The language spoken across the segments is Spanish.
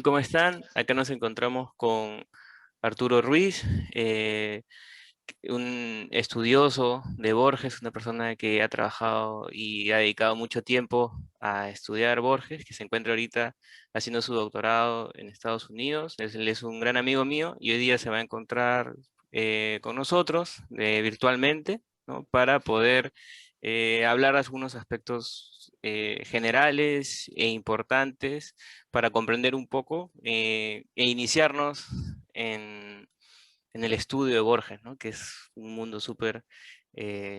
¿Cómo están? Acá nos encontramos con Arturo Ruiz, eh, un estudioso de Borges, una persona que ha trabajado y ha dedicado mucho tiempo a estudiar Borges, que se encuentra ahorita haciendo su doctorado en Estados Unidos. Él es un gran amigo mío y hoy día se va a encontrar con nosotros virtualmente, ¿no? Para poder hablar de algunos aspectos generales e importantes para comprender un poco e iniciarnos en el estudio de Borges, ¿no? Que es un mundo súper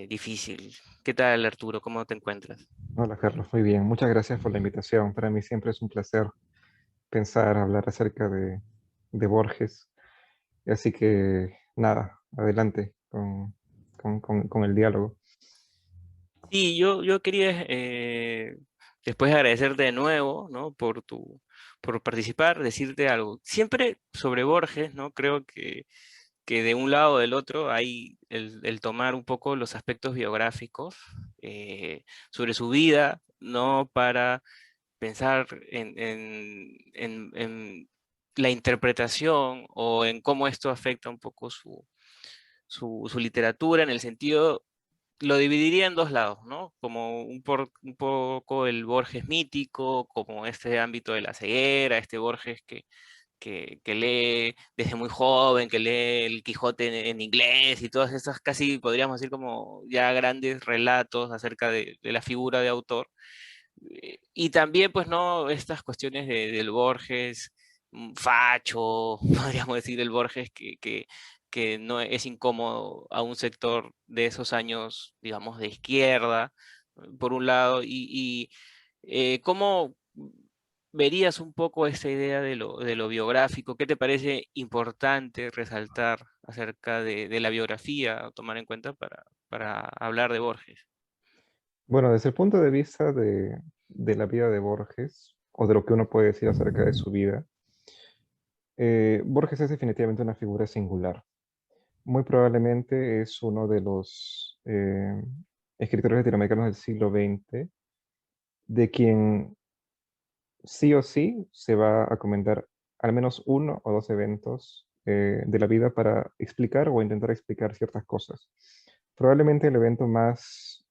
difícil. ¿Qué tal, Arturo? ¿Cómo te encuentras? Hola Carlos, muy bien. Muchas gracias por la invitación. Para mí siempre es un placer pensar, hablar acerca de Borges. Así que nada, adelante con el diálogo. Sí, yo quería, después de agradecerte de nuevo, ¿no? Por participar, decirte algo. Siempre sobre Borges, ¿no? Creo que de un lado o del otro hay el tomar un poco los aspectos biográficos sobre su vida, ¿no? Para pensar en la interpretación o en cómo esto afecta un poco su literatura, en el sentido, lo dividiría en dos lados, ¿no? Como un poco el Borges mítico, como este ámbito de la ceguera, este Borges que lee desde muy joven, que lee el Quijote en inglés y todas esas casi podríamos decir como ya grandes relatos acerca de la figura de autor. Y también, pues, ¿no? Estas cuestiones del Borges, facho, podríamos decir, el Borges que no es incómodo a un sector de esos años, digamos, de izquierda, por un lado, ¿cómo verías un poco esta idea de lo biográfico? ¿Qué te parece importante resaltar acerca de la biografía a tomar en cuenta para hablar de Borges? Bueno, desde el punto de vista de la vida de Borges, o de lo que uno puede decir acerca de su vida, Borges es definitivamente una figura singular. Muy probablemente es uno de los escritores latinoamericanos del siglo XX, de quien sí o sí se va a comentar al menos uno o dos eventos de la vida para explicar o intentar explicar ciertas cosas. Probablemente el evento más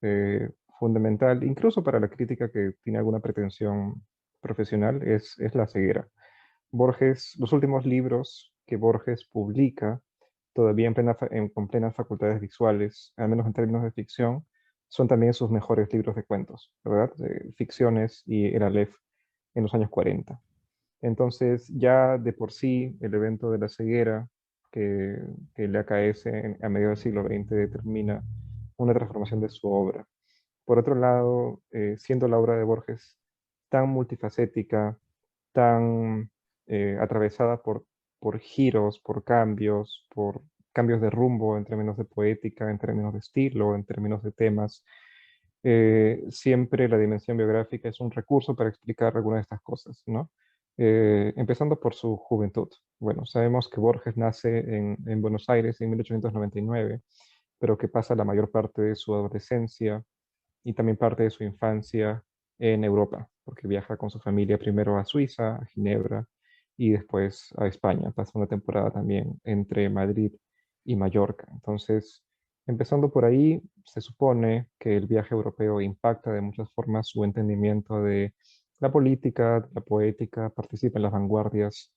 fundamental, incluso para la crítica que tiene alguna pretensión profesional, es la ceguera. Borges, los últimos libros que Borges publica, todavía con plenas facultades visuales, al menos en términos de ficción, son también sus mejores libros de cuentos, ¿verdad? Ficciones y el Aleph en los años 40. Entonces, ya de por sí, el evento de la ceguera que, que le acaece a mediados del siglo XX determina una transformación de su obra. Por otro lado, siendo la obra de Borges tan multifacética, tan atravesada por giros, por cambios de rumbo en términos de poética, en términos de estilo, en términos de temas, siempre la dimensión biográfica es un recurso para explicar algunas de estas cosas, ¿no? Empezando por su juventud. Bueno, sabemos que Borges nace en Buenos Aires en 1899, pero que pasa la mayor parte de su adolescencia y también parte de su infancia en Europa, porque viaja con su familia primero a Suiza, a Ginebra, y después a España. Pasa una temporada también entre Madrid y Mallorca. Entonces, empezando por ahí, se supone que el viaje europeo impacta de muchas formas su entendimiento de la política, de la poética, participa en las vanguardias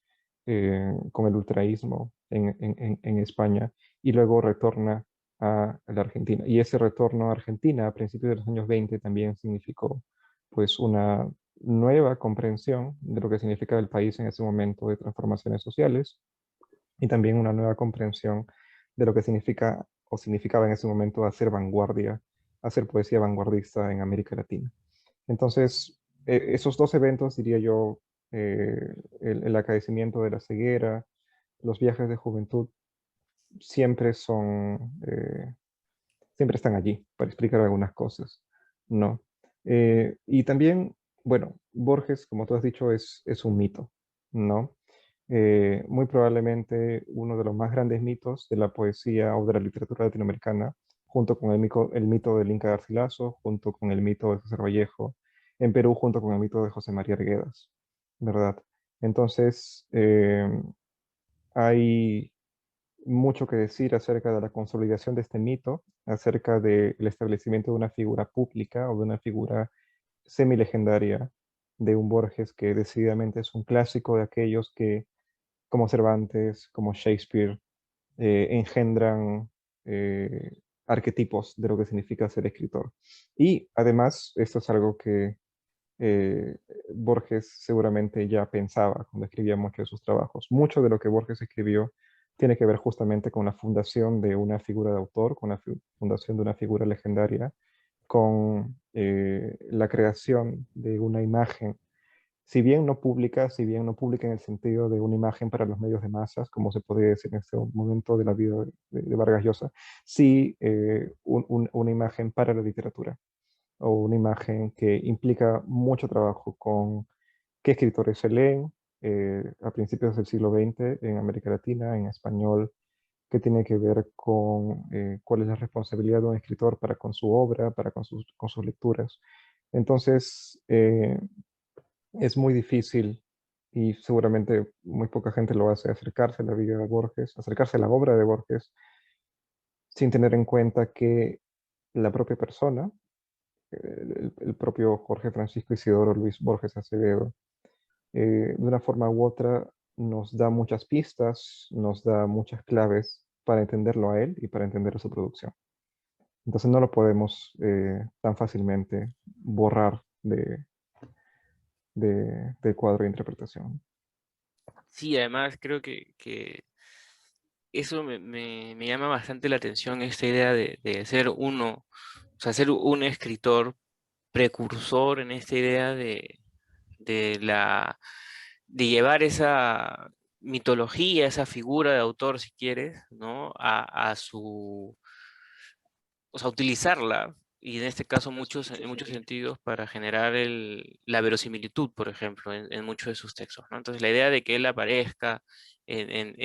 con el ultraísmo en España y luego retorna a la Argentina. Y ese retorno a Argentina a principios de los años 20 también significó pues una nueva comprensión de lo que significaba el país en ese momento de transformaciones sociales y también una nueva comprensión de lo que significa o significaba en ese momento hacer vanguardia, hacer poesía vanguardista en América Latina. Entonces, esos dos eventos, diría yo, el acadecimiento de la ceguera, los viajes de juventud, siempre siempre están allí para explicar algunas cosas, ¿no? Y también, bueno, Borges, como tú has dicho, es un mito, ¿no? Muy probablemente uno de los más grandes mitos de la poesía o de la literatura latinoamericana, junto con el mito del Inca Garcilaso, junto con el mito de César Vallejo, en Perú junto con el mito de José María Arguedas, ¿verdad? Entonces, hay mucho que decir acerca de la consolidación de este mito, acerca del establecimiento de una figura pública o de una figura semilegendaria de un Borges que decididamente es un clásico de aquellos que, como Cervantes, como Shakespeare, engendran arquetipos de lo que significa ser escritor. Y además, esto es algo que eh, Borges seguramente ya pensaba cuando escribía muchos de sus trabajos. Mucho de lo que Borges escribió tiene que ver justamente con la fundación de una figura de autor, con la fundación de una figura legendaria, con la creación de una imagen, si bien no pública en el sentido de una imagen para los medios de masas, como se podría decir en este momento de la vida de Vargas Llosa, sí una imagen para la literatura o una imagen que implica mucho trabajo con qué escritores se leen a principios del siglo XX en América Latina, en español, que tiene que ver con cuál es la responsabilidad de un escritor para con su obra, para con sus lecturas. Entonces, es muy difícil y seguramente muy poca gente lo hace acercarse a la vida de Borges, acercarse a la obra de Borges, sin tener en cuenta que la propia persona, el propio Jorge Francisco Isidoro Luis Borges Acevedo, de una forma u otra nos da muchas pistas, nos da muchas claves para entenderlo a él y para entender su producción. Entonces no lo podemos tan fácilmente borrar del cuadro de interpretación. Sí, además creo que eso me llama bastante la atención, esta idea de ser uno, o sea, ser un escritor precursor en esta idea de la, de llevar esa mitología, esa figura de autor, si quieres, ¿no? A su, o sea, utilizarla, y en este caso en muchos sentidos, para generar la verosimilitud, por ejemplo, en muchos de sus textos, ¿no? Entonces, la idea de que él aparezca en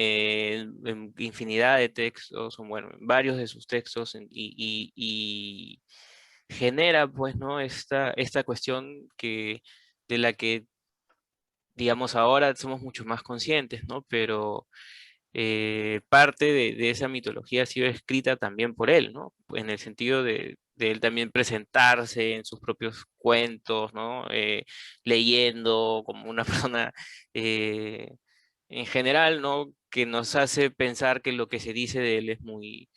infinidad de textos, o bueno, en varios de sus textos, y genera, pues, ¿no? Esta cuestión de la que, digamos, ahora somos mucho más conscientes, ¿no? Pero parte de esa mitología ha sido escrita también por él, ¿no? En el sentido de él también presentarse en sus propios cuentos, ¿no? Leyendo como una persona eh, en general, ¿no? Que nos hace pensar que lo que se dice de él es muy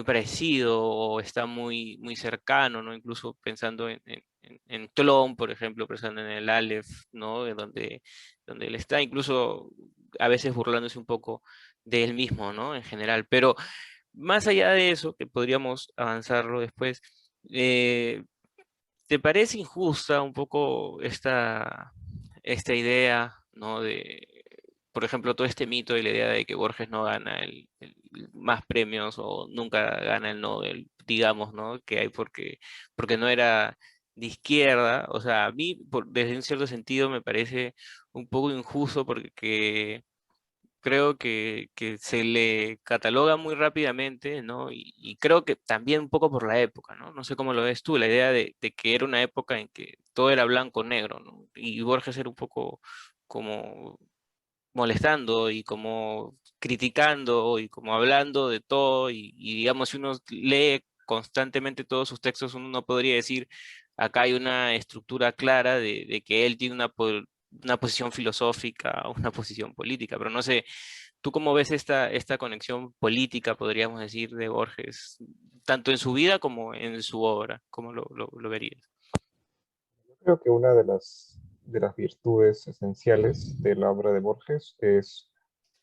parecido o está muy cercano, ¿no? Incluso pensando en Tlön, por ejemplo, pensando en el Aleph, ¿no? Donde él está, incluso a veces burlándose un poco de él mismo, ¿no? En general. Pero más allá de eso, que podríamos avanzarlo después, eh, ¿te parece injusta un poco esta idea, ¿no? Por ejemplo, todo este mito y la idea de que Borges no gana más premios o nunca gana el Nobel, digamos, ¿no? Que hay porque no era de izquierda. O sea, a mí, desde un cierto sentido, me parece un poco injusto porque creo que se le cataloga muy rápidamente, ¿no? Y creo que también un poco por la época, ¿no? No sé cómo lo ves tú, la idea de que era una época en que todo era blanco-negro, ¿no? Y Borges era un poco como molestando y como criticando y como hablando de todo y digamos, si uno lee constantemente todos sus textos, uno no podría decir, acá hay una estructura clara de que él tiene una posición filosófica o una posición política, pero no sé, ¿tú cómo ves esta conexión política, podríamos decir, de Borges, tanto en su vida como en su obra? ¿Cómo lo verías? Creo que una de las virtudes esenciales de la obra de Borges es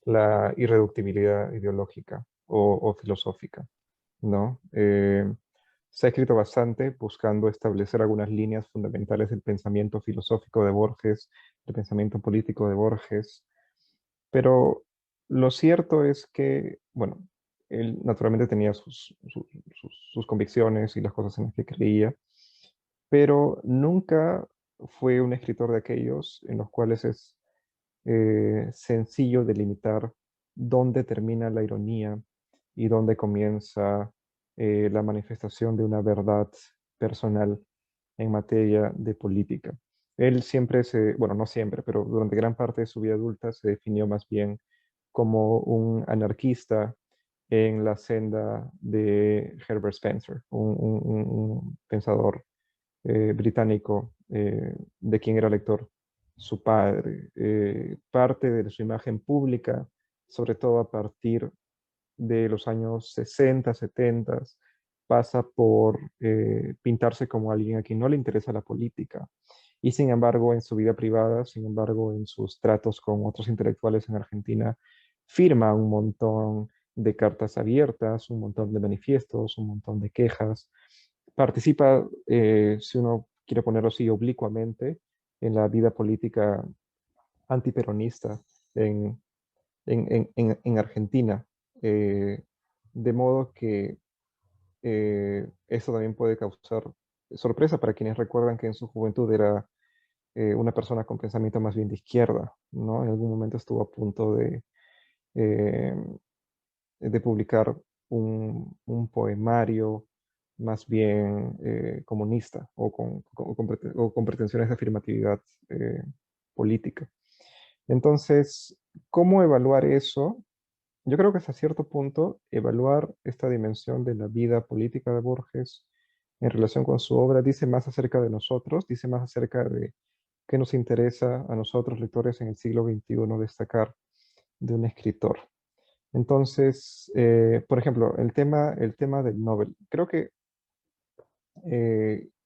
la irreductibilidad ideológica o filosófica, ¿no? Se ha escrito bastante buscando establecer algunas líneas fundamentales del pensamiento filosófico de Borges, del pensamiento político de Borges, pero lo cierto es que, bueno, él naturalmente tenía sus convicciones y las cosas en las que creía, pero nunca fue un escritor de aquellos en los cuales es sencillo delimitar dónde termina la ironía y dónde comienza la manifestación de una verdad personal en materia de política. Él siempre bueno, no siempre, pero durante gran parte de su vida adulta se definió más bien como un anarquista en la senda de Herbert Spencer, un pensador británico de quien era lector su padre. Parte de su imagen pública, sobre todo a partir de los años 60, 70, pasa por pintarse como alguien a quien no le interesa la política. Y sin embargo, en su vida privada, sin embargo, en sus tratos con otros intelectuales en Argentina, firma un montón de cartas abiertas, un montón de manifiestos, un montón de quejas. Participa, si uno quiere ponerlo así, oblicuamente, en la vida política antiperonista en, en Argentina. Eh, de modo que eso también puede causar sorpresa para quienes recuerdan que en su juventud era una persona con pensamiento más bien de izquierda, ¿no? En algún momento estuvo a punto eh, de publicar un poemario más bien comunista o o con pretensiones de afirmatividad eh, política. Entonces, ¿cómo evaluar eso? Yo creo que hasta cierto punto evaluar esta dimensión de la vida política de Borges en relación con su obra dice más acerca de nosotros, dice más acerca de qué nos interesa a nosotros lectores en el siglo XXI destacar de un escritor. Entonces, por ejemplo, el tema del Nobel. Creo que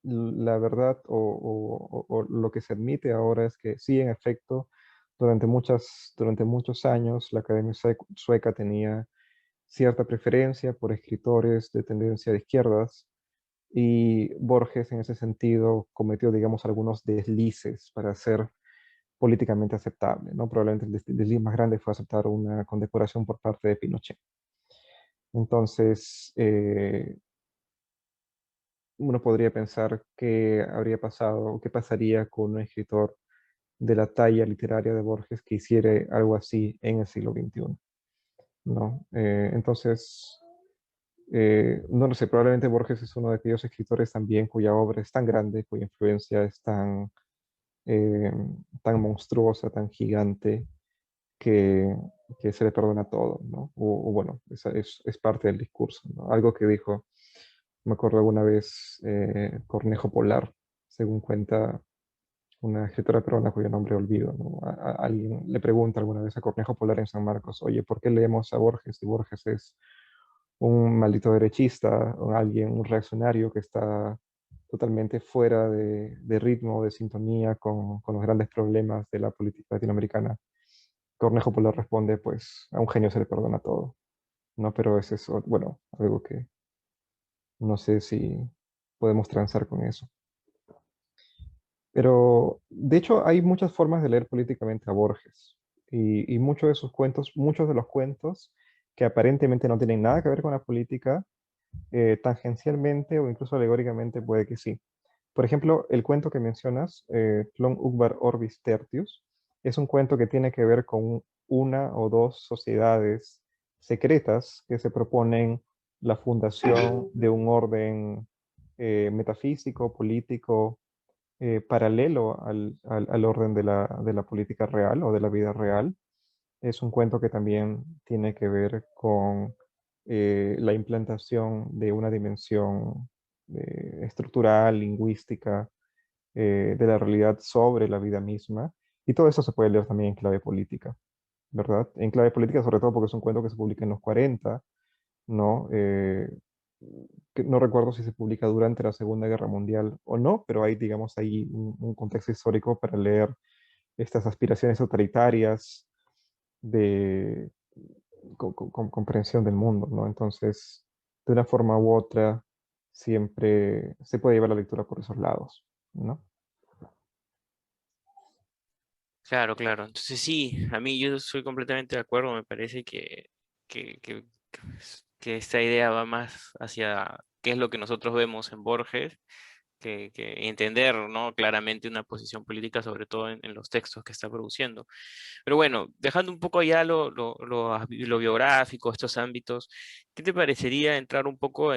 la verdad o lo que se admite ahora es que sí, en efecto, durante muchos años la Academia Sueca tenía cierta preferencia por escritores de tendencia de izquierdas y Borges en ese sentido cometió, digamos, algunos deslices para ser políticamente aceptable, ¿no? Probablemente el desliz más grande fue aceptar una condecoración por parte de Pinochet. Entonces, uno podría pensar qué habría pasado o qué pasaría con un escritor de la talla literaria de Borges que hiciera algo así en el siglo XXI, ¿no? Entonces, no lo sé, probablemente Borges es uno de aquellos escritores también cuya obra es tan grande, cuya influencia es eh, tan monstruosa, tan gigante, que, que se le perdona todo, ¿no? O bueno, es parte del discurso, ¿no? Algo que dijo, me acuerdo alguna vez, Cornejo Polar, según cuenta una escritora peruana cuyo nombre olvido, ¿no? Alguien le pregunta alguna vez a Cornejo Polar en San Marcos, oye, ¿por qué leemos a Borges si Borges es un maldito derechista o alguien, un reaccionario que está totalmente fuera de ritmo, de sintonía con los grandes problemas de la política latinoamericana? Cornejo Polar responde, pues a un genio se le perdona todo, ¿no? Pero es eso, bueno, algo que no sé si podemos transar con eso. Pero, de hecho, hay muchas formas de leer políticamente a Borges. Y muchos de sus cuentos, muchos de los cuentos que aparentemente no tienen nada que ver con la política, tangencialmente o incluso alegóricamente puede que sí. Por ejemplo, el cuento que mencionas, Plon Ukvar Orbis Tertius, es un cuento que tiene que ver con una o dos sociedades secretas que se proponen la fundación de un orden metafísico, político, paralelo al orden de la política real o de la vida real. Es un cuento que también tiene que ver con la implantación de una dimensión estructural, lingüística, de la realidad sobre la vida misma. Y todo eso se puede leer también en clave política, ¿verdad? En clave política, sobre todo porque es un cuento que se publica en los 40, ¿no? Que no recuerdo si se publica durante la Segunda Guerra Mundial o no, pero hay, digamos, ahí un contexto histórico para leer estas aspiraciones totalitarias de comprensión del mundo, ¿no? Entonces, de una forma u otra, siempre se puede llevar la lectura por esos lados, ¿no? Claro, claro. Entonces sí, a mí yo soy completamente de acuerdo. Me parece que, que, que esta idea va más hacia qué es lo que nosotros vemos en Borges que entender, ¿no? Claramente una posición política, sobre todo en los textos que está produciendo. Pero bueno, dejando un poco ya lo biográfico, estos ámbitos, ¿qué te parecería entrar un poco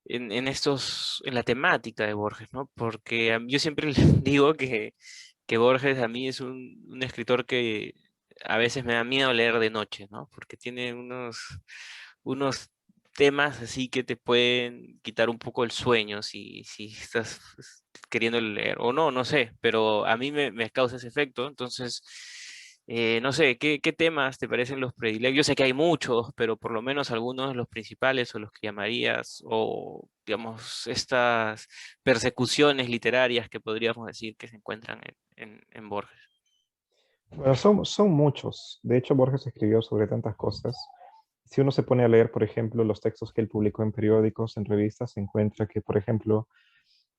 en la temática de Borges, ¿no? Porque yo siempre les digo que Borges a mí es un escritor que a veces me da miedo leer de noche, ¿no? Porque tiene unos temas así que te pueden quitar un poco el sueño si estás queriendo leer, o no, no sé, pero a mí me causa ese efecto, entonces, no sé, ¿qué temas te parecen los predilectos? Yo sé que hay muchos, pero por lo menos algunos de los principales o los que llamarías, o digamos, estas persecuciones literarias que podríamos decir que se encuentran en Borges. Bueno, son muchos. De hecho, Borges escribió sobre tantas cosas. Si uno se pone a leer, por ejemplo, los textos que él publicó en periódicos, en revistas, se encuentra que, por ejemplo,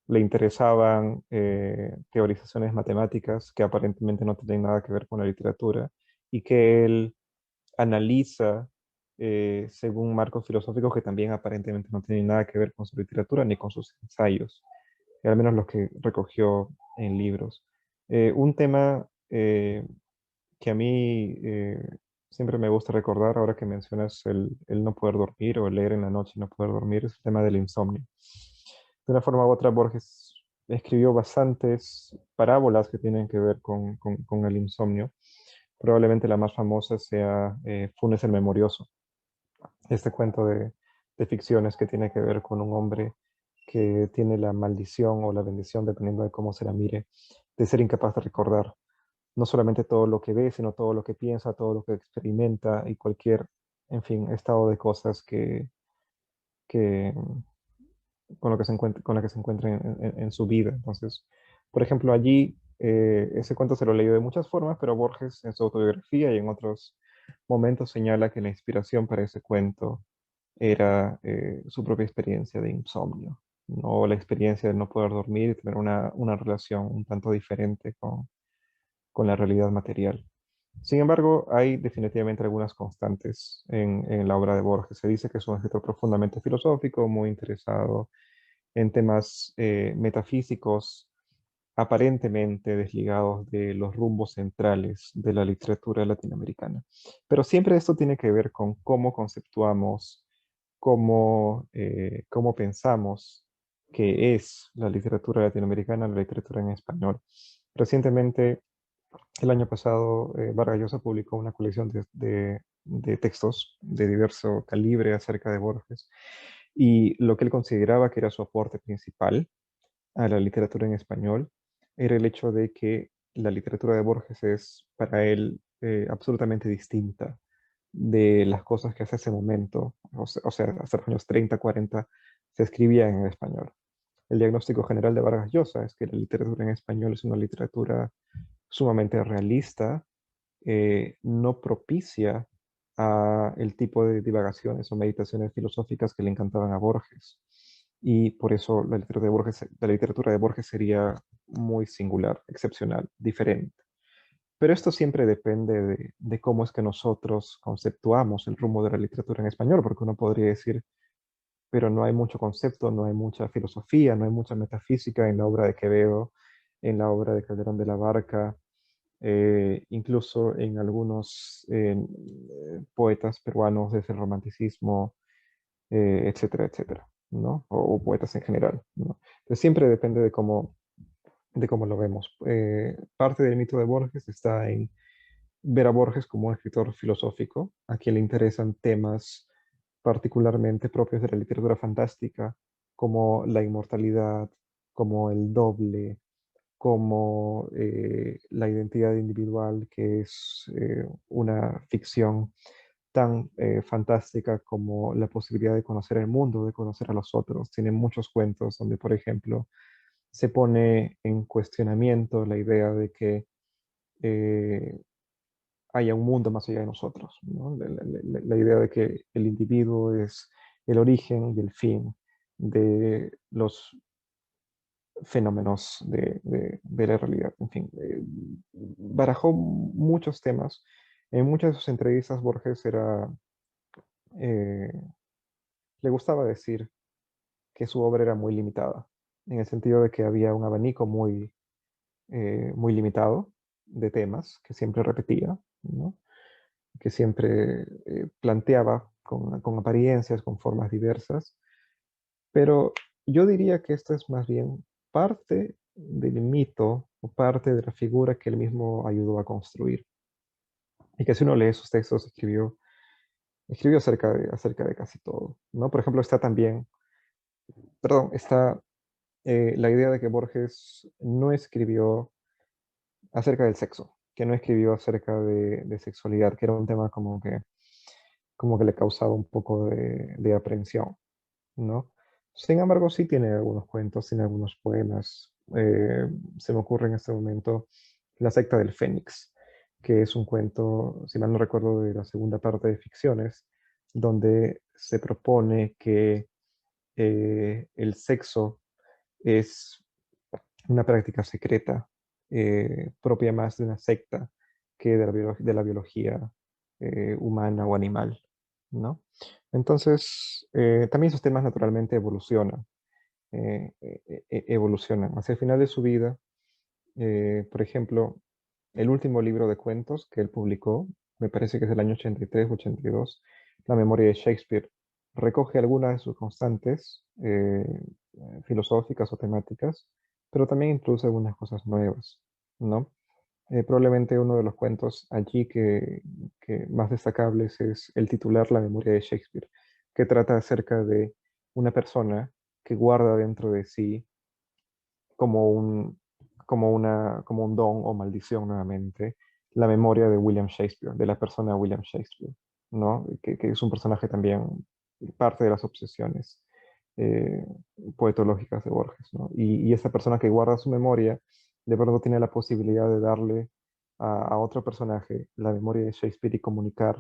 le interesaban teorizaciones matemáticas que aparentemente no tienen nada que ver con la literatura y que él analiza según marcos filosóficos que también aparentemente no tienen nada que ver con su literatura ni con sus ensayos, al menos los que recogió en libros. Un tema que a mí siempre me gusta recordar, ahora que mencionas el no poder dormir o el leer en la noche y no poder dormir, es el tema del insomnio. De una forma u otra, Borges escribió bastantes parábolas que tienen que ver con el insomnio. Probablemente la más famosa sea Funes el Memorioso, este cuento de ficciones que tiene que ver con un hombre que tiene la maldición o la bendición, dependiendo de cómo se la mire, de ser incapaz de recordar no solamente todo lo que ve, sino todo lo que piensa, todo lo que experimenta y cualquier, en fin, estado de cosas que con lo que se encuentra, con la que se encuentra en su vida. Entonces, por ejemplo, allí ese cuento se lo leí de muchas formas, pero Borges en su autobiografía y en otros momentos señala que la inspiración para ese cuento era su propia experiencia de insomnio, no la experiencia de no poder dormir y tener una relación un tanto diferente con la realidad material. Sin embargo, hay definitivamente algunas constantes en la obra de Borges. Se dice que es un escritor profundamente filosófico, muy interesado en temas metafísicos, aparentemente desligados de los rumbos centrales de la literatura latinoamericana. Pero siempre esto tiene que ver con cómo conceptuamos, cómo pensamos que es la literatura latinoamericana, la literatura en español. Recientemente, el año pasado, Vargas Llosa publicó una colección de textos de diverso calibre acerca de Borges y lo que él consideraba que era su aporte principal a la literatura en español era el hecho de que la literatura de Borges es para él absolutamente distinta de las cosas que hace ese momento, o sea, hasta los años 30, 40, se escribían en español. El diagnóstico general de Vargas Llosa es que la literatura en español es una literatura sumamente realista, no propicia a el tipo de divagaciones o meditaciones filosóficas que le encantaban a Borges. Y por eso la literatura de Borges sería muy singular, excepcional, diferente. Pero esto siempre depende de cómo es que nosotros conceptuamos el rumbo de la literatura en español, porque uno podría decir, pero no hay mucho concepto, no hay mucha filosofía, no hay mucha metafísica en la obra de Quevedo, en la obra de Calderón de la Barca, incluso en algunos poetas peruanos desde el romanticismo, etcétera, etcétera, ¿no? O poetas en general, ¿no? Entonces siempre depende de cómo lo vemos. Parte del mito de Borges está en ver a Borges como un escritor filosófico, a quien le interesan temas particularmente propios de la literatura fantástica, como la inmortalidad, como el doble, como la identidad individual, que es una ficción tan fantástica como la posibilidad de conocer el mundo, de conocer a los otros. Tiene muchos cuentos donde, por ejemplo, se pone en cuestionamiento la idea de que eh, haya un mundo más allá de nosotros, ¿no? La idea de que el individuo es el origen y el fin de los fenómenos de la realidad. En fin, barajó muchos temas. En muchas de sus entrevistas, Borges eh, le gustaba decir que su obra era muy limitada, en el sentido de que había un abanico muy limitado de temas que siempre repetía, ¿no? Que siempre planteaba con apariencias, con formas diversas, Pero yo diría que esto es más bien parte del mito o parte de la figura que él mismo ayudó a construir. Y que si uno lee sus textos, escribió acerca de casi todo, ¿no? Por ejemplo, está también, perdón, está la idea de que Borges no escribió acerca del sexo, que no escribió acerca de sexualidad, que era un tema como que le causaba un poco de aprensión, ¿no? Sin embargo, sí tiene algunos cuentos, tiene algunos poemas. Se me ocurre en este momento La secta del Fénix, que es un cuento, si mal no recuerdo, de la segunda parte de Ficciones, donde se propone que el sexo es una práctica secreta, propia más de una secta que de la biología humana o animal, ¿no? Entonces, también esos temas naturalmente evolucionan. Hacia el final de su vida, por ejemplo, el último libro de cuentos que él publicó, me parece que es del año 83 o 82, La memoria de Shakespeare, recoge algunas de sus constantes filosóficas o temáticas, pero también introduce algunas cosas nuevas, ¿no? Probablemente uno de los cuentos allí que más destacables es el titular La memoria de Shakespeare, que trata acerca de una persona que guarda dentro de sí como como un don o maldición nuevamente, la memoria de William Shakespeare, de la persona William Shakespeare, ¿no? Que es un personaje también parte de las obsesiones eh, poetológicas de Borges, ¿no? Y esa persona que guarda su memoria, de pronto tiene la posibilidad de darle a otro personaje la memoria de Shakespeare y comunicar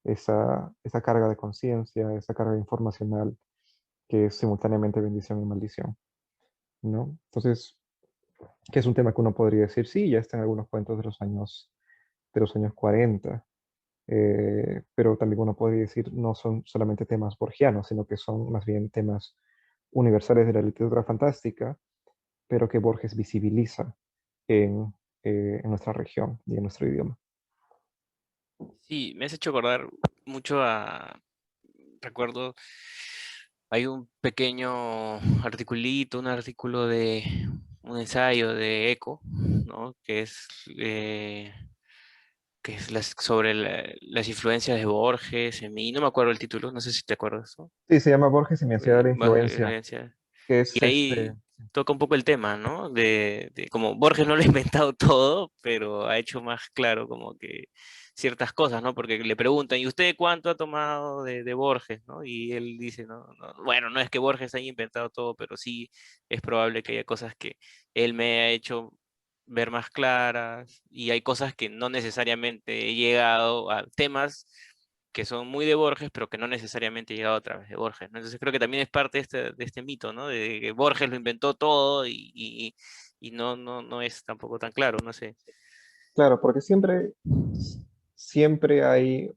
esa carga de conciencia, esa carga informacional que es simultáneamente bendición y maldición, ¿no? Entonces, que es un tema que uno podría decir, sí, ya está en algunos cuentos de los años 40, pero también uno podría decir, no son solamente temas borgianos, sino que son más bien temas universales de la literatura fantástica, pero que Borges visibiliza en, en nuestra región y en nuestro idioma. Sí, me has hecho acordar mucho recuerdo, hay un pequeño articulito, un artículo de un ensayo de Eco, ¿no? Eh, que es sobre las influencias de Borges en mí, no me acuerdo el título, no sé si te acuerdas, ¿no? Sí, se llama Borges y mi ansiedad de la influencia, Influencia. que Y es ahí toca un poco el tema, ¿no? De como Borges no lo ha inventado todo, pero ha hecho más claro como que ciertas cosas, ¿no? Porque le preguntan, ¿y usted cuánto ha tomado de Borges, ¿no? Y él dice, no, bueno, no es que Borges haya inventado todo, pero sí es probable que haya cosas que él me ha hecho ver más claras y hay cosas que no necesariamente he llegado a temas que son muy de Borges, pero que no necesariamente he llegado a través de Borges, ¿no? Entonces creo que también es parte de este mito, ¿no? De que Borges lo inventó todo y no es tampoco tan claro, no sé. claro, porque siempre hay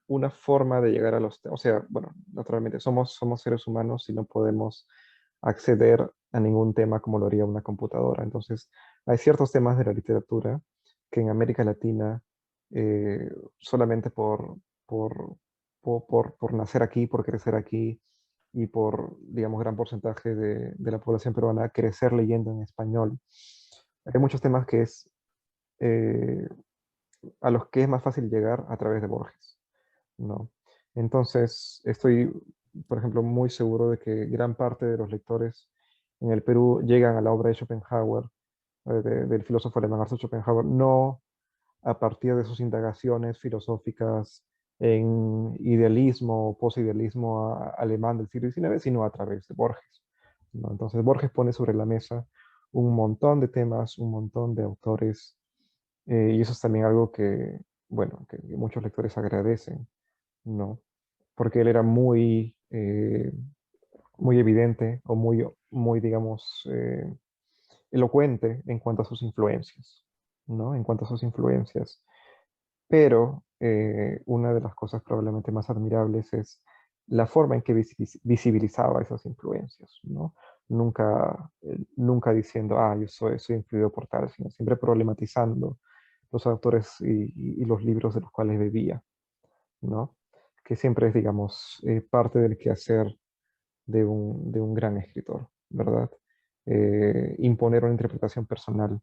una forma de llegar a los temas. O sea, bueno, naturalmente somos seres humanos y no podemos acceder a ningún tema como lo haría una computadora. Entonces, hay ciertos temas de la literatura que en América Latina, solamente por, por nacer aquí, por crecer aquí y por, digamos, gran porcentaje de la población peruana crecer leyendo en español, hay muchos temas eh, a los que es más fácil llegar a través de Borges, ¿no? Entonces, estoy, por ejemplo, muy seguro de que gran parte de los lectores en el Perú llegan a la obra de Schopenhauer, del filósofo alemán Arthur Schopenhauer, no a partir de sus indagaciones filosóficas en idealismo o posidealismo alemán del siglo XIX, sino a través de Borges, ¿no? Entonces, Borges pone sobre la mesa un montón de temas, un montón de autores, y eso es también algo que, bueno, que muchos lectores agradecen, ¿no? Porque él era muy evidente o muy digamos, elocuente en cuanto a sus influencias, ¿no? En cuanto a sus influencias. Pero una de las cosas probablemente más admirables es la forma en que visibilizaba esas influencias, ¿no? Nunca diciendo, ah, soy influido por tal, sino siempre problematizando los autores y los libros de los cuales bebía, ¿no? Que siempre es, digamos, parte del quehacer de un gran escritor, ¿verdad? Imponer una interpretación personal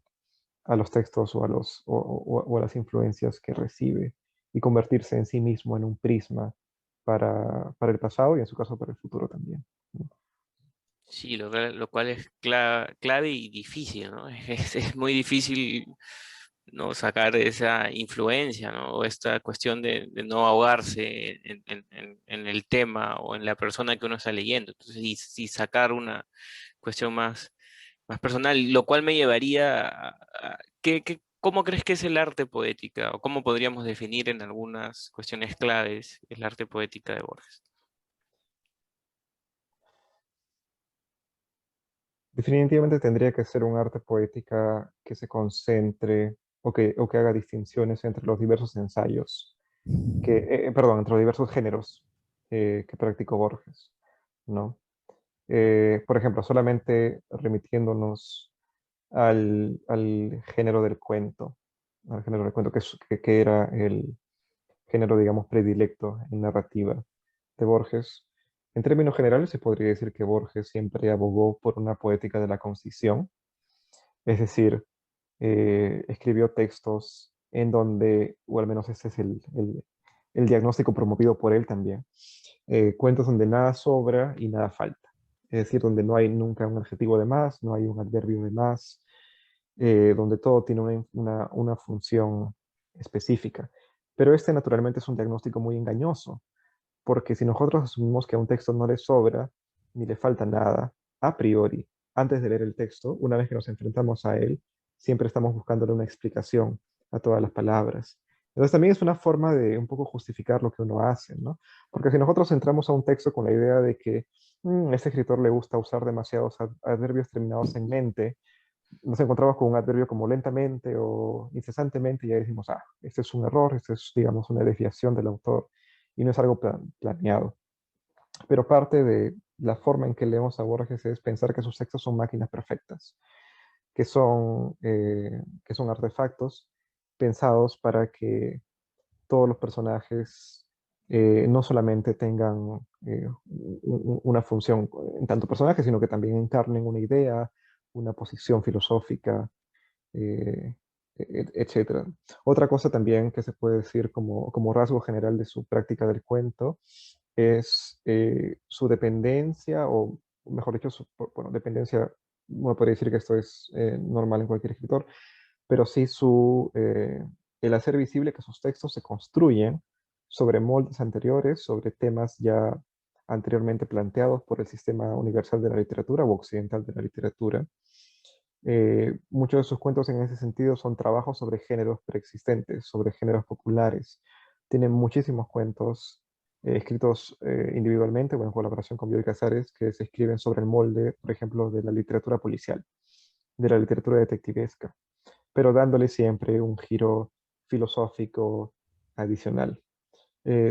a los textos o o a las influencias que recibe y convertirse en sí mismo en un prisma para el pasado y en su caso para el futuro también, ¿no? Sí, lo cual es clave y difícil, ¿no? Es muy difícil, ¿no? Sacar esa influencia, ¿no? O esta cuestión de no ahogarse en el tema o en la persona que uno está leyendo. Entonces, y sacar una cuestión más personal, lo cual me llevaría ¿cómo crees que es el arte poética? ¿O cómo podríamos definir en algunas cuestiones claves el arte poética de Borges? Definitivamente tendría que ser un arte poética que se concentre o que haga distinciones entre los diversos ensayos, perdón, entre los diversos géneros que practicó Borges, ¿no? Por ejemplo, solamente remitiéndonos al género del cuento, al género del cuento, que era el género, digamos, predilecto en narrativa de Borges. En términos generales, se podría decir que Borges siempre abogó por una poética de la concisión, es decir, escribió textos en donde, o al menos ese es el diagnóstico promovido por él también, cuentos donde nada sobra y nada falta. Es decir, donde no hay nunca un adjetivo de más, no hay un adverbio de más, donde todo tiene una función específica. Pero este naturalmente es un diagnóstico muy engañoso, porque si nosotros asumimos que a un texto no le sobra ni le falta nada, a priori, antes de leer el texto, una vez que nos enfrentamos a él, siempre estamos buscándole una explicación a todas las palabras. Entonces también es una forma de un poco justificar lo que uno hace, ¿no? Porque si nosotros entramos a un texto con la idea de que este escritor le gusta usar demasiados adverbios terminados en mente, nos encontramos con un adverbio como lentamente o incesantemente y ya decimos, ah, este es un error, este es, digamos, una desviación del autor y no es algo planeado. Pero parte de la forma en que leemos a Borges es pensar que sus textos son máquinas perfectas, que son artefactos pensados para que todos los personajes no solamente tengan una función en tanto personaje, sino que también encarnen una idea, una posición filosófica, eh, etcétera. Otra cosa también que se puede decir como rasgo general de su práctica del cuento es su dependencia, o mejor dicho, bueno, dependencia, uno podría decir que esto es normal en cualquier escritor, pero sí el hacer visible que sus textos se construyen sobre moldes anteriores, sobre temas ya anteriormente planteados por el sistema universal de la literatura o occidental de la literatura. Muchos de sus cuentos en ese sentido son trabajos sobre géneros preexistentes, sobre géneros populares. Tienen muchísimos cuentos escritos individualmente o en colaboración con Bioy Casares que se escriben sobre el molde, por ejemplo, de la literatura policial, de la literatura detectivesca, pero dándole siempre un giro filosófico adicional.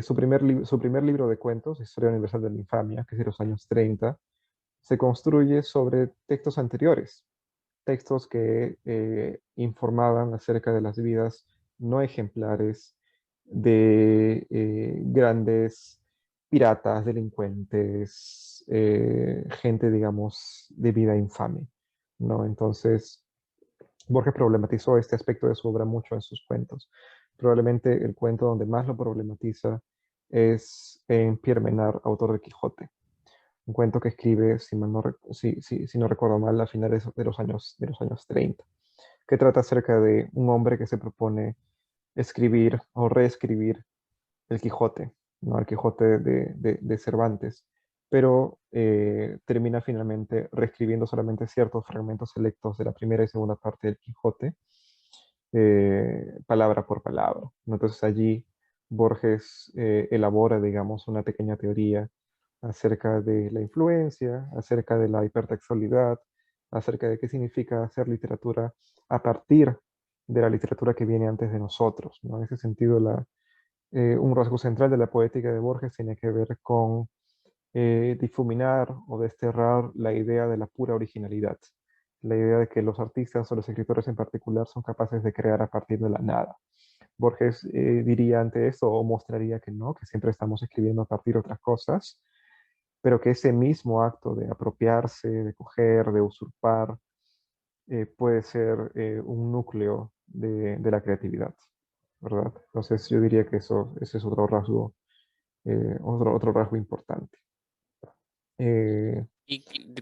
Su primer libro de cuentos, Historia Universal de la Infamia, que es de los años 30, se construye sobre textos anteriores, textos que informaban acerca de las vidas no ejemplares de grandes piratas, delincuentes, gente, digamos, de vida infame, ¿no? Entonces, Borges problematizó este aspecto de su obra mucho en sus cuentos. Probablemente el cuento donde más lo problematiza es en Pierre Menard, autor de Quijote, un cuento que escribe, si no recuerdo mal, a finales de los años 30, que trata acerca de un hombre que se propone escribir o reescribir el Quijote, ¿no? El Quijote de Cervantes, pero termina finalmente reescribiendo solamente ciertos fragmentos selectos de la primera y segunda parte del Quijote, palabra por palabra, ¿no? Entonces allí Borges elabora, digamos, una pequeña teoría acerca de la influencia, acerca de la hipertextualidad, acerca de qué significa hacer literatura a partir de la literatura que viene antes de nosotros, ¿no? En ese sentido, un rasgo central de la poética de Borges tiene que ver con difuminar o desterrar la idea de la pura originalidad, la idea de que los artistas o los escritores en particular son capaces de crear a partir de la nada. Borges diría ante esto o mostraría que no, que siempre estamos escribiendo a partir de otras cosas, pero que ese mismo acto de apropiarse, de coger, de usurpar, puede ser un núcleo de la creatividad, ¿verdad? Entonces yo diría que ese es otro rasgo, otro rasgo importante. Eh,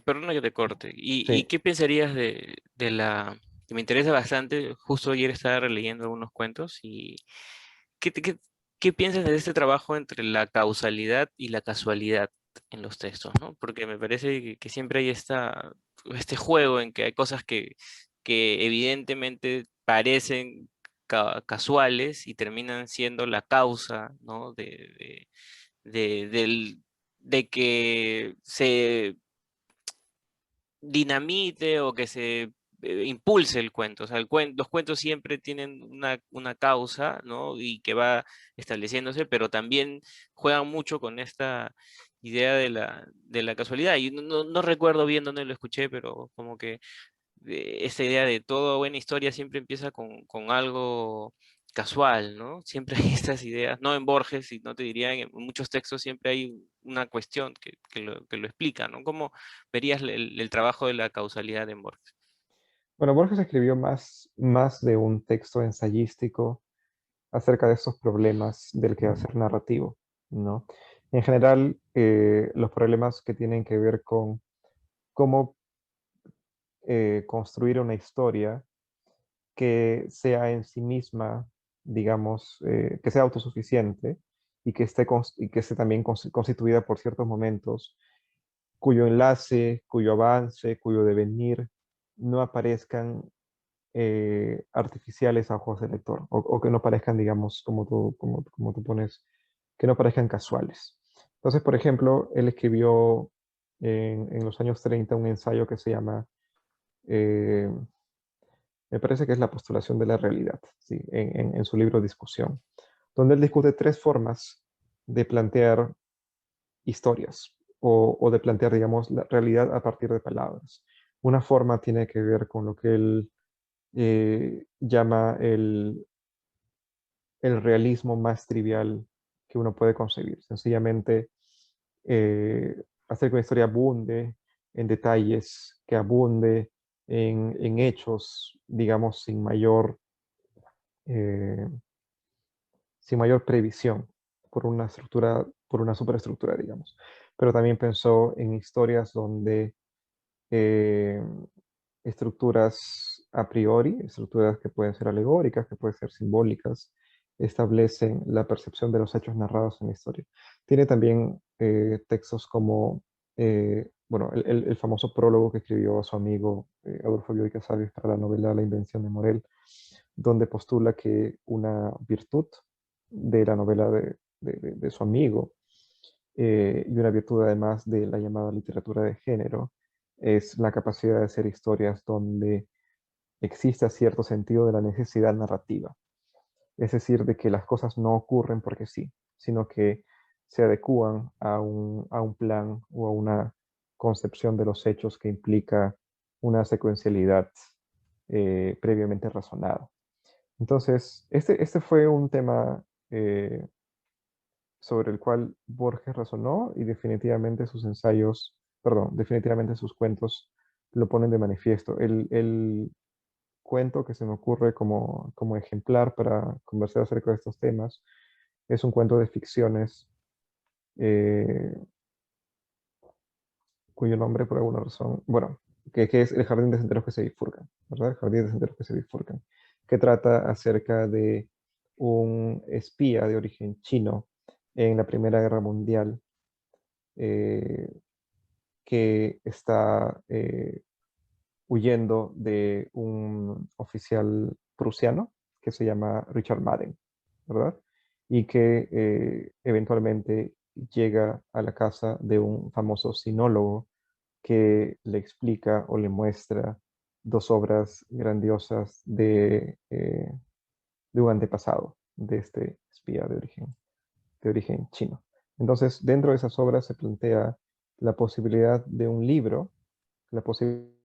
Perdona que te corte. ¿Y sí, qué pensarías de la... que me interesa bastante, justo ayer estaba releyendo algunos cuentos y ¿qué, qué piensas de este trabajo entre la causalidad y la casualidad en los textos, ¿no? Porque me parece que siempre hay este juego en que hay cosas que evidentemente parecen casuales y terminan siendo la causa, ¿no? Del de que se dinamite o que se impulse el cuento. O sea, los cuentos siempre tienen una causa, ¿no? Y que va estableciéndose, pero también juegan mucho con esta idea de la casualidad. Y no recuerdo bien dónde lo escuché, pero como que esta idea de toda buena historia siempre empieza con algo casual, ¿no? Siempre hay estas ideas, no en Borges, y no te diría, en muchos textos siempre hay una cuestión que lo explica, ¿no? ¿Cómo verías el trabajo de la causalidad en Borges? bueno, Borges escribió más de un texto ensayístico acerca de estos problemas del quehacer narrativo, ¿no? En general, los problemas que tienen que ver con cómo construir una historia que sea en sí misma, digamos, que sea autosuficiente y y que esté también constituida por ciertos momentos cuyo enlace, cuyo avance, cuyo devenir no aparezcan artificiales a ojos del lector, o que no parezcan, digamos, como tú pones, que no parezcan casuales. Entonces, por ejemplo, él escribió en los años 30 un ensayo que se llama, eh, me parece que es la postulación de la realidad, ¿sí? En su libro Discusión, donde él discute tres formas de plantear historias o de plantear, digamos, la realidad a partir de palabras. Una forma tiene que ver con lo que él llama el realismo más trivial que uno puede concebir. Sencillamente hacer que una historia abunde en detalles, que abunde en hechos, digamos, eh, sin mayor previsión por una superestructura, digamos. Pero también pensó en historias donde eh, estructuras a priori, estructuras que pueden ser alegóricas, que pueden ser simbólicas, establecen la percepción de los hechos narrados en la historia. Tiene también textos como, bueno, el famoso prólogo que escribió a su amigo Adolfo Bioy Casares para la novela La invención de Morel, donde postula que una virtud de la novela de su amigo y una virtud además de la llamada literatura de género es la capacidad de hacer historias donde exista cierto sentido de la necesidad narrativa. Es decir, de que las cosas no ocurren porque sí, sino que se adecúan a un plan o a una concepción de los hechos que implica una secuencialidad previamente razonada. Entonces, este fue un tema sobre el cual Borges razonó y definitivamente sus ensayos, perdón, definitivamente sus cuentos lo ponen de manifiesto. El cuento que se me ocurre como ejemplar para conversar acerca de estos temas es un cuento de ficciones eh, cuyo nombre por alguna razón, bueno, que es El jardín de senderos que se bifurcan, ¿verdad? El jardín de senderos que se bifurcan, que trata acerca de un espía de origen chino en la Primera Guerra Mundial eh, que está huyendo de un oficial prusiano que se llama Richard Madden, ¿verdad? Y que eventualmente llega a la casa de un famoso sinólogo que le explica o le muestra dos obras grandiosas de un antepasado de este espía de origen chino. Entonces, dentro de esas obras se plantea la posibilidad de un libro, la posibilidad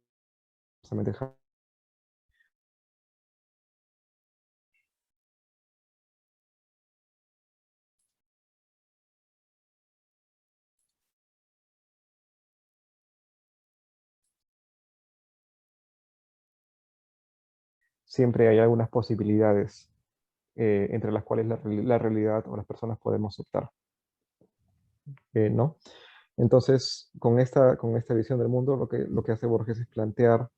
siempre hay algunas posibilidades entre las cuales la realidad o las personas podemos optar, ¿no? Entonces, con esta visión del mundo, lo que hace Borges es plantear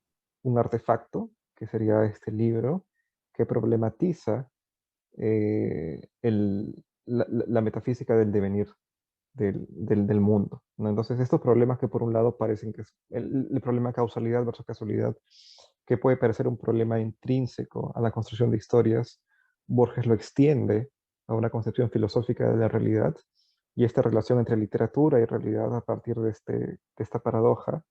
un artefacto, que sería este libro, que problematiza la metafísica del devenir del mundo, ¿no? Entonces, estos problemas que por un lado parecen que es el problema causalidad versus casualidad, que puede parecer un problema intrínseco a la construcción de historias, Borges lo extiende a una concepción filosófica de la realidad, y esta relación entre literatura y realidad a partir de esta paradoja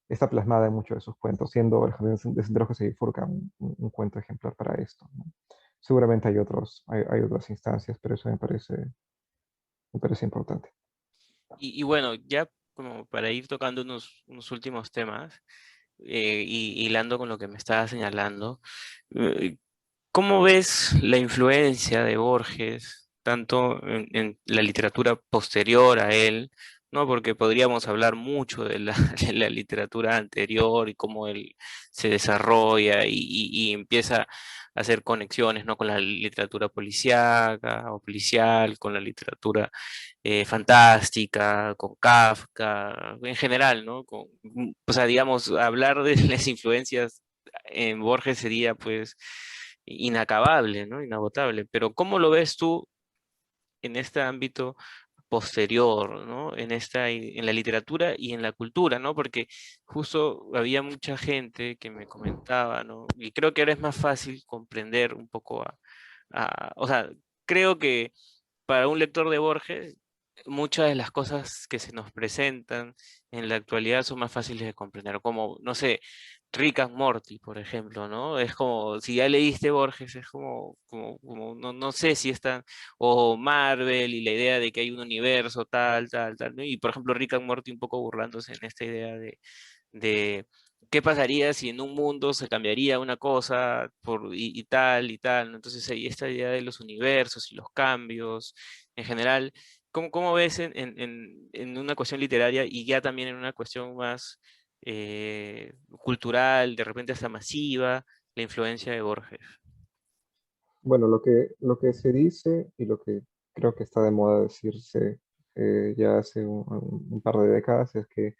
está plasmada en muchos de sus cuentos, siendo El jardín de senderos que se bifurca un cuento ejemplar para esto, ¿no? Seguramente hay otras instancias, pero eso me parece importante. Y bueno, ya como para ir tocando unos últimos temas, y hilando con lo que me estaba señalando, eh, ¿cómo ves la influencia de Borges, tanto en la literatura posterior a él, ¿no? Porque podríamos hablar mucho de la, de la literatura anterior y cómo él se desarrolla y empieza a hacer conexiones, ¿no? Con la literatura policíaca o policial, con la literatura fantástica, con Kafka, en general, ¿no? O sea, digamos, hablar de las influencias en Borges sería pues inacabable, ¿no? Inagotable. Pero ¿cómo lo ves tú en este ámbito posterior, ¿no? En la literatura y en la cultura, ¿no? Porque justo había mucha gente que me comentaba, ¿no? Y creo que ahora es más fácil comprender un poco o sea, creo que para un lector de Borges, muchas de las cosas que se nos presentan en la actualidad son más fáciles de comprender, como, no sé, Rick and Morty, por ejemplo, ¿no? Es como, si ya leíste Borges, es como no sé si es tan, o Marvel y la idea de que hay un universo tal, ¿no? Y por ejemplo, Rick and Morty un poco burlándose en esta idea de qué pasaría si en un mundo se cambiaría una cosa y tal, ¿no? Entonces hay esta idea de los universos y los cambios en general. ¿Cómo ves en una cuestión literaria y ya también en una cuestión más cultural, de repente hasta masiva, la influencia de Borges? Bueno, lo que se dice y lo que creo que está de moda decirse ya hace un par de décadas es que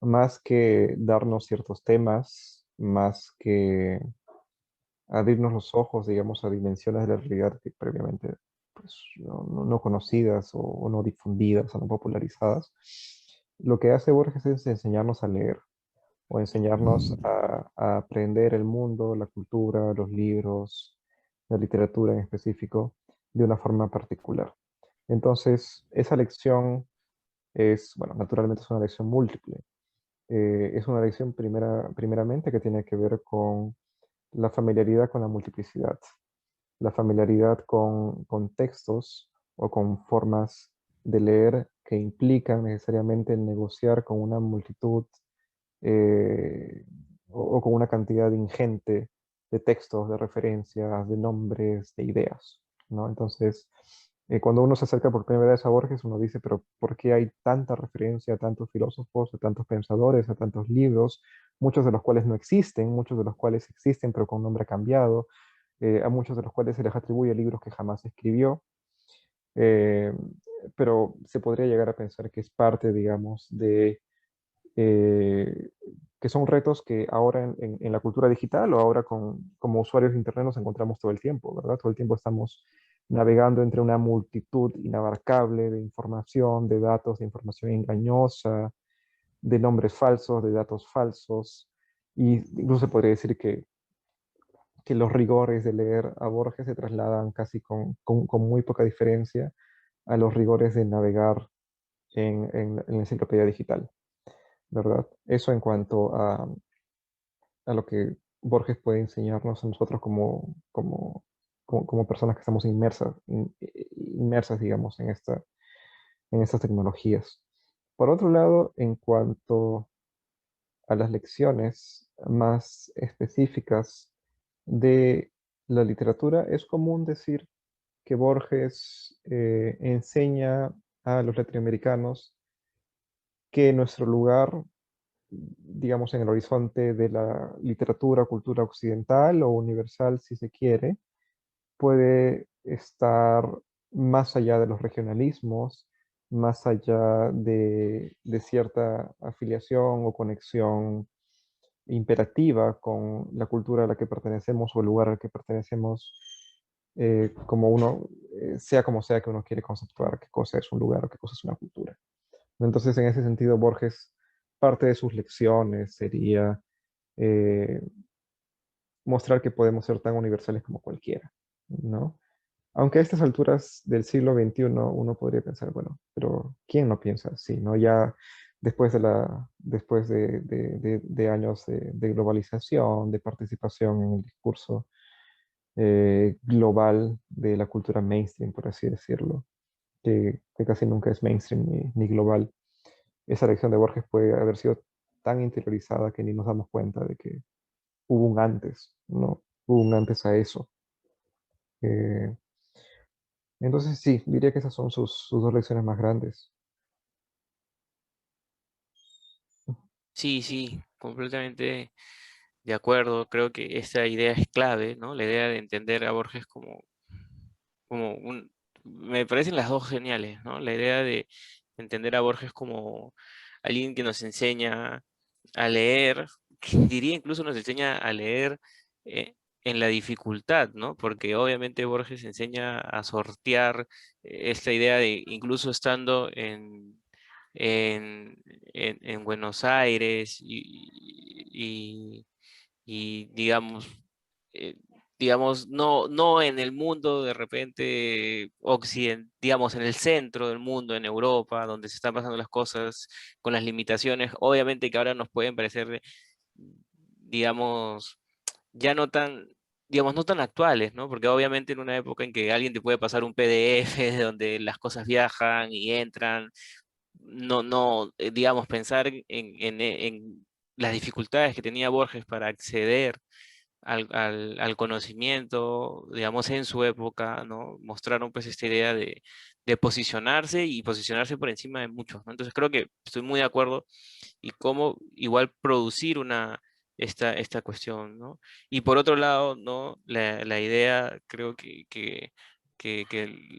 más que darnos ciertos temas, más que abrirnos los ojos, digamos, a dimensiones de la realidad que previamente pues, no conocidas o no difundidas o no popularizadas, lo que hace Borges es enseñarnos a leer o enseñarnos a aprender el mundo, la cultura, los libros, la literatura en específico, de una forma particular. Entonces, esa lección bueno, naturalmente es una lección múltiple. Es una lección primeramente que tiene que ver con la familiaridad con la multiplicidad, la familiaridad con textos o con formas de leer que implican necesariamente el negociar con una multitud eh, o con una cantidad ingente de textos, de referencias, de nombres, de ideas, ¿no? Entonces, cuando uno se acerca por primera vez a Borges, uno dice, pero ¿por qué hay tanta referencia a tantos filósofos, a tantos pensadores, a tantos libros, muchos de los cuales no existen, muchos de los cuales existen pero con nombre cambiado, a muchos de los cuales se les atribuye libros que jamás escribió? Eh, pero se podría llegar a pensar que es parte, digamos, de eh, que son retos que ahora en la cultura digital o ahora como usuarios de Internet nos encontramos todo el tiempo, ¿verdad? Todo el tiempo estamos navegando entre una multitud inabarcable de información, de datos, de información engañosa, de nombres falsos, de datos falsos, y incluso se podría decir que los rigores de leer a Borges se trasladan casi con muy poca diferencia a los rigores de navegar en la enciclopedia digital, ¿verdad? Eso en cuanto a lo que Borges puede enseñarnos a nosotros como personas que estamos inmersas, digamos, en estas tecnologías. Por otro lado, en cuanto a las lecciones más específicas de la literatura, es común decir que Borges enseña a los latinoamericanos que nuestro lugar digamos, en el horizonte de la literatura, cultura occidental o universal, si se quiere, puede estar más allá de los regionalismos, más allá de cierta afiliación o conexión imperativa con la cultura a la que pertenecemos o el lugar al que pertenecemos, como uno, sea como sea que uno quiere conceptuar qué cosa es un lugar o qué cosa es una cultura. Entonces, en ese sentido, Borges, parte de sus lecciones sería eh, mostrar que podemos ser tan universales como cualquiera, ¿no? Aunque a estas alturas del siglo XXI uno podría pensar, bueno, pero ¿quién no piensa así, no? Ya después de años de globalización, de participación en el discurso global de la cultura mainstream, por así decirlo, que casi nunca es mainstream ni global, esa lección de Borges puede haber sido tan interiorizada que ni nos damos cuenta de que hubo un antes, ¿no? Hubo un antes a eso. Eh, entonces sí, diría que esas son sus dos lecciones más grandes. Sí, sí, completamente de acuerdo. Creo que esa idea es clave, ¿no? La idea de entender a Borges como un... Me parecen las dos geniales, ¿no? La idea de entender a Borges como alguien que nos enseña a leer, que diría incluso nos enseña a leer eh, en la dificultad, ¿no? Porque obviamente Borges enseña a sortear esta idea de incluso estando en Buenos Aires y eh, digamos, no en el mundo de repente digamos, en el centro del mundo, en Europa, donde se están pasando las cosas con las limitaciones, obviamente que ahora nos pueden parecer, digamos, ya no tan, digamos, no tan actuales, ¿no? Porque obviamente en una época en que alguien te puede pasar un PDF de donde las cosas viajan y entran, digamos, pensar en las dificultades que tenía Borges para acceder al conocimiento, digamos, en su época, ¿no? Mostraron pues esta idea de posicionarse y posicionarse por encima de muchos, ¿no? Entonces creo que estoy muy de acuerdo y cómo igual producir esta cuestión, ¿no? Y por otro lado, ¿no? La idea creo que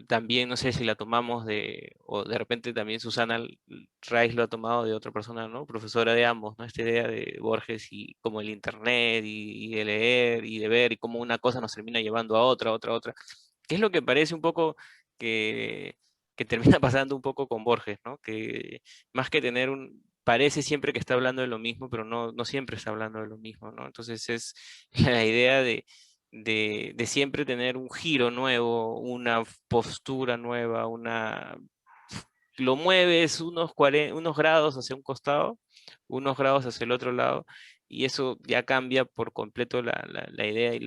también, no sé si la tomamos o de repente también Susana Rice lo ha tomado de otra persona, ¿no? Profesora de ambos, ¿no? Esta idea de Borges y como el internet y de leer y de ver y cómo una cosa nos termina llevando a otra, otra, otra. Que es lo que parece un poco que, que termina pasando un poco con Borges, ¿no? Que más que tener parece siempre que está hablando de lo mismo, pero no siempre está hablando de lo mismo, ¿no? Entonces es la idea de siempre tener un giro nuevo, una postura nueva, lo mueves unos grados hacia un costado, unos grados hacia el otro lado, y eso ya cambia por completo la idea y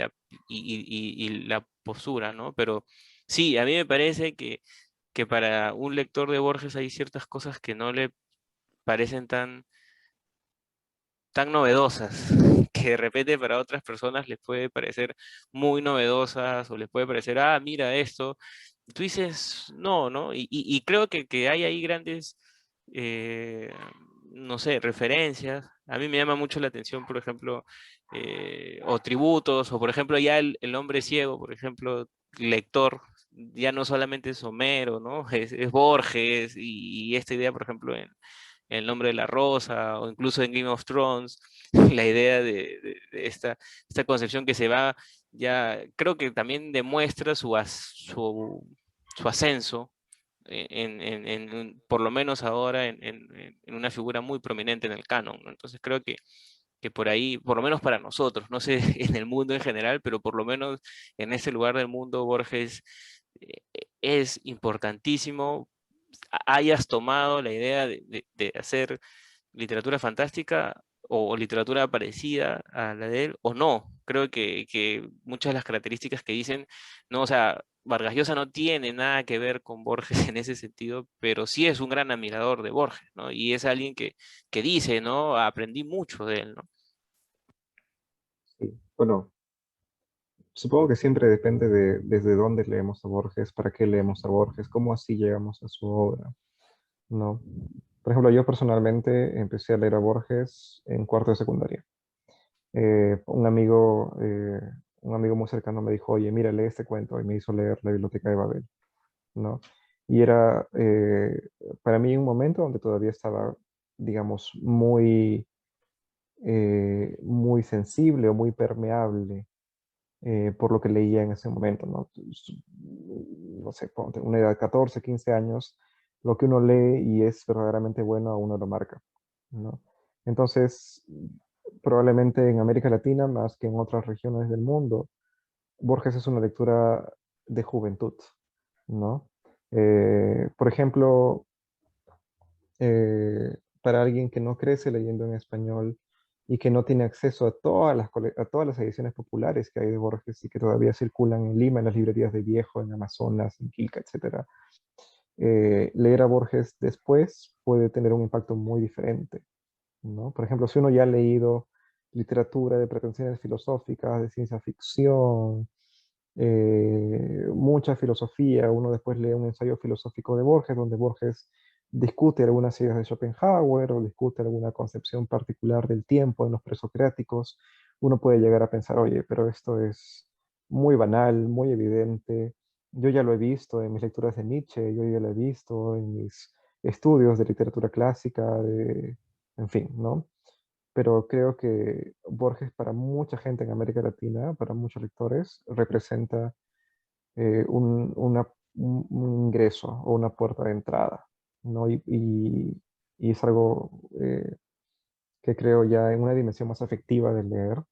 la postura, ¿no? Pero sí, a mí me parece que para un lector de Borges hay ciertas cosas que no le parecen tan novedosas, que de repente para otras personas les puede parecer muy novedosas o les puede parecer, ah, mira esto. Tú dices, no, ¿no? Y creo que hay ahí grandes, eh, no sé, referencias. A mí me llama mucho la atención, por ejemplo, o tributos, o por ejemplo ya el hombre ciego, por ejemplo, lector, ya no solamente es Homero, ¿no? Es Borges y esta idea, por ejemplo, el nombre de la rosa, o incluso en Game of Thrones, la idea de esta concepción que se va, ya creo que también demuestra su ascenso, por lo menos ahora en una figura muy prominente en el canon, ¿no? Entonces creo que por ahí, por lo menos para nosotros, no sé en el mundo en general, pero por lo menos en ese lugar del mundo, Borges es importantísimo hayas tomado la idea de hacer literatura fantástica o literatura parecida a la de él o no. Creo que muchas de las características que dicen, no, o sea, Vargas Llosa no tiene nada que ver con Borges en ese sentido, pero sí es un gran admirador de Borges, ¿no? Y es alguien que dice, ¿no? Aprendí mucho de él, ¿no? Sí. Bueno, supongo que siempre depende de desde dónde leemos a Borges, para qué leemos a Borges, cómo así llegamos a su obra, ¿no? Por ejemplo, yo personalmente empecé a leer a Borges en cuarto de secundaria. Un amigo muy cercano me dijo, oye, mira, lee este cuento, y me hizo leer La Biblioteca de Babel, ¿no? Y era para mí un momento donde todavía estaba, digamos, muy sensible o muy permeable por lo que leía en ese momento, ¿no? No sé, ponte una edad de 14, 15 años, lo que uno lee y es verdaderamente bueno a uno lo marca, ¿no? Entonces, probablemente en América Latina, más que en otras regiones del mundo, Borges es una lectura de juventud, ¿no? Por ejemplo, para alguien que no crece leyendo en español y que no tiene acceso a a todas las ediciones populares que hay de Borges y que todavía circulan en Lima, en las librerías de Viejo, en Amazonas, en Quilca, etcétera, leer a Borges después puede tener un impacto muy diferente, ¿no? Por ejemplo, si uno ya ha leído literatura de pretensiones filosóficas, de ciencia ficción, mucha filosofía. Uno después lee un ensayo filosófico de Borges, donde Borges discute algunas ideas de Schopenhauer o discute alguna concepción particular del tiempo en los presocráticos. Uno puede llegar a pensar, oye, pero esto es muy banal, muy evidente. Yo ya lo he visto en mis lecturas de Nietzsche, yo ya lo he visto en mis estudios de literatura clásica, en fin, ¿no? Pero creo que Borges para mucha gente en América Latina, para muchos lectores, representa un ingreso o una puerta de entrada, ¿no? Y es algo que creo ya en una dimensión más afectiva de leer,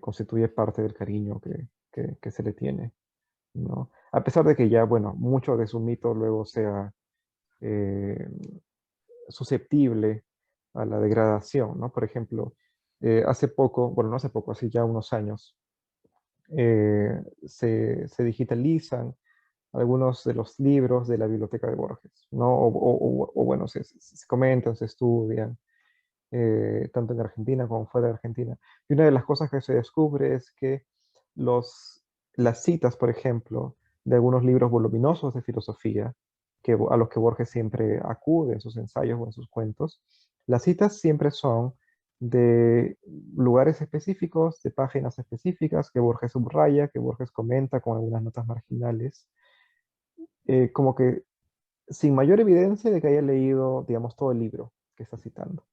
constituye parte del cariño que se le tiene, ¿no? A pesar de que ya, bueno, mucho de su mito luego sea eh, susceptible a la degradación, ¿no? Por ejemplo, hace poco, bueno, no hace poco, hace ya unos años, se digitalizan algunos de los libros de la biblioteca de Borges, ¿no? O bueno, se comentan, se estudian, tanto en Argentina como fuera de Argentina. Y una de las cosas que se descubre es que los, las citas, por ejemplo, de algunos libros voluminosos de filosofía, a los que Borges siempre acude en sus ensayos o en sus cuentos, las citas siempre son de lugares específicos, de páginas específicas que Borges subraya, que Borges comenta con algunas notas marginales, como que sin mayor evidencia de que haya leído, digamos, todo el libro que está citando,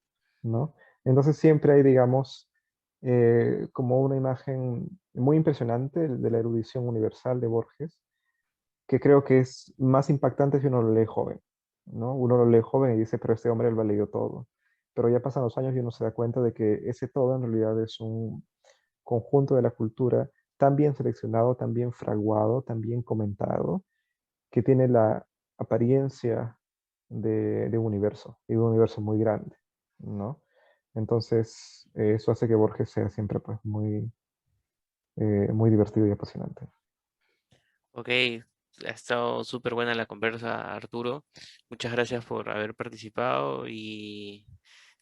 ¿no? Entonces siempre hay, digamos, como una imagen muy impresionante de la erudición universal de Borges, que creo que es más impactante si uno lo lee joven, ¿no? Uno lo lee joven y dice, pero este hombre lo ha leído todo. Pero ya pasan los años y uno se da cuenta de que ese todo en realidad es un conjunto de la cultura tan bien seleccionado, tan bien fraguado, tan bien comentado, que tiene la apariencia de un universo, y de un universo muy grande, ¿no? Entonces, eso hace que Borges sea siempre pues, muy divertido y apasionante. Ok, ha estado súper buena la conversa, Arturo. Muchas gracias por haber participado y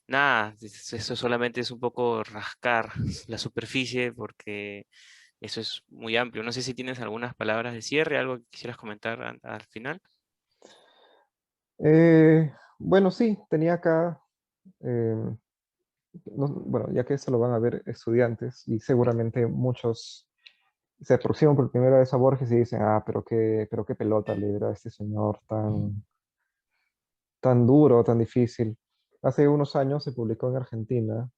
nada, eso solamente es un poco rascar la superficie porque eso es muy amplio. No sé si tienes algunas palabras de cierre, algo que quisieras comentar al final. Bueno, sí, tenía acá, eh, bueno, ya que esto lo van a ver estudiantes y seguramente muchos se aproximan por primera vez a Borges y dicen, ah, pero qué pelota le era a este señor tan duro, tan difícil. Hace unos años se publicó en Argentina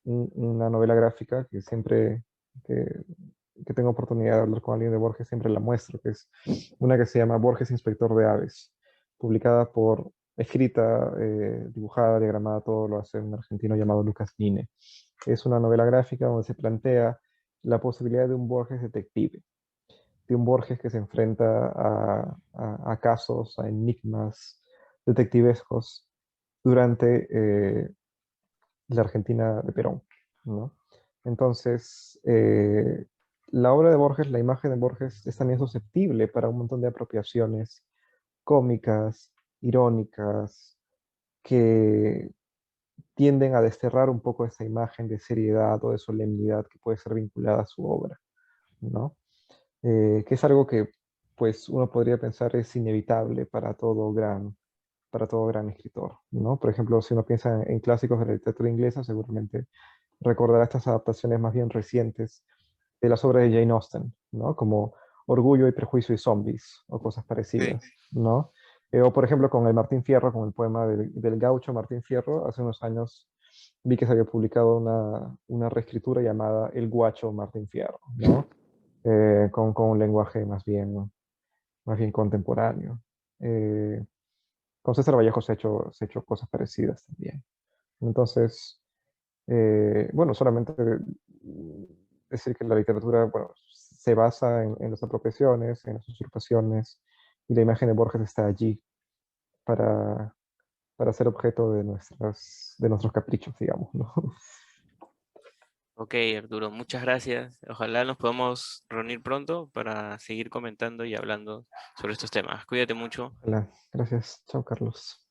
una novela gráfica que, que tengo oportunidad de hablar con alguien de Borges, siempre la muestro, que es una que se llama Borges, Inspector de Aves, publicada escrita, dibujada, diagramada, todo lo hace un argentino llamado Lucas Nine. Es una novela gráfica donde se plantea la posibilidad de un Borges detective, de un Borges que se enfrenta a casos, a enigmas detectivescos durante la Argentina de Perón, ¿no? Entonces, la obra de Borges, la imagen de Borges es también susceptible para un montón de apropiaciones cómicas, irónicas, que tienden a desterrar un poco esa imagen de seriedad o de solemnidad que puede ser vinculada a su obra, ¿no? Que es algo que pues uno podría pensar es inevitable para todo gran para todo gran escritor, ¿no? Por ejemplo, si uno piensa en clásicos de la literatura inglesa, seguramente recordará estas adaptaciones más bien recientes de las obras de Jane Austen, ¿no? Como Orgullo y Prejuicio y Zombies, o cosas Sí. parecidas, ¿no? O por ejemplo con el Martín Fierro, con el poema del gaucho Martín Fierro, hace unos años vi que se había publicado una reescritura llamada El Guacho Martín Fierro, ¿no? Con un lenguaje más bien contemporáneo. Eh, con César Vallejo se ha hecho cosas parecidas también. Entonces, bueno, solamente decir que la literatura, bueno, se basa en las apropiaciones, en las usurpaciones, y la imagen de Borges está allí para, para ser objeto de nuestros caprichos, digamos, ¿no? Ok, Arturo, muchas gracias. Ojalá nos podamos reunir pronto para seguir comentando y hablando sobre estos temas. Cuídate mucho. Ojalá. Gracias. Chao, Carlos.